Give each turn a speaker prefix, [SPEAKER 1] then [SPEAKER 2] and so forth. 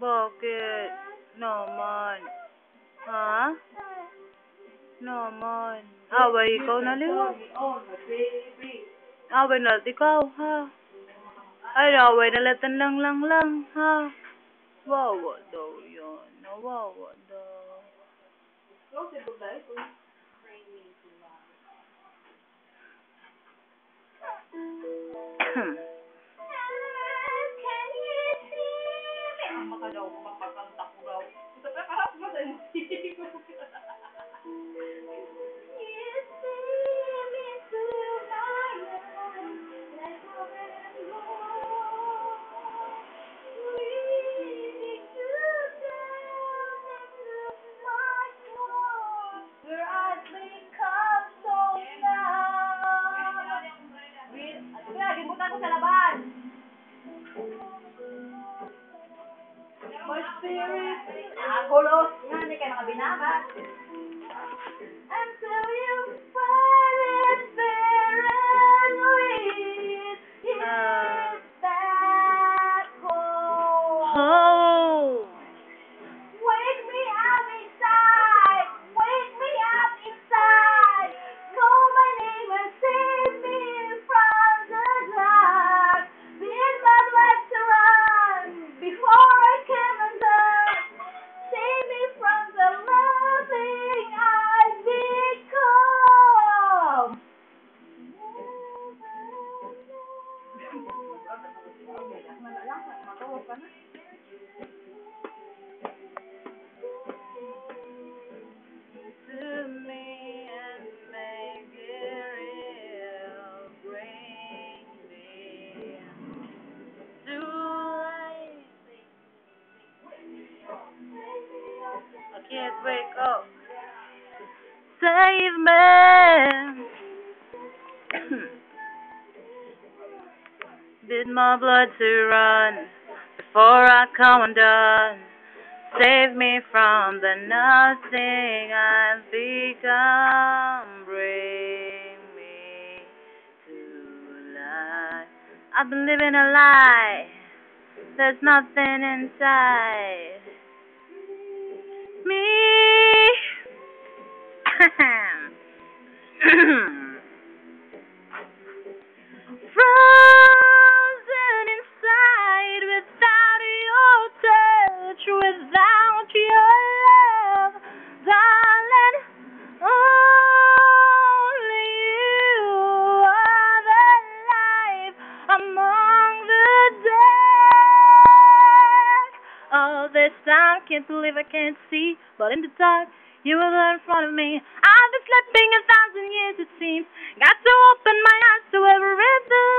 [SPEAKER 1] Bakit? Naman. Ha? Naman. Away ikaw na liwa. Away na ikaw, ha? Ay, away na latan lang, ha? Wawa daw yan. Nawawa daw.
[SPEAKER 2] Gulos nga, hindi kayo makabinabat. Until you find it fair and lead you back home.
[SPEAKER 1] Oh!
[SPEAKER 2] Wake me up inside, wake me up inside. Call my name and save me from the dark. Bid my blood to run before I come undone. Save me from the loving I've become.
[SPEAKER 1] To me and make it real. Bring me to life. I can't wake up. Save me. Bid my blood to run before I come undone. Save me from the nothing I've become. Bring me to life. I've been living a lie. There's nothing inside me. Frozen inside without your touch, without your love, darling. Only you are the life among the dead. All this time, can't believe I can't see, but in the dark, you were there in front of me. I've been sleeping 1,000 years, it seems. Got to open my eyes to everything.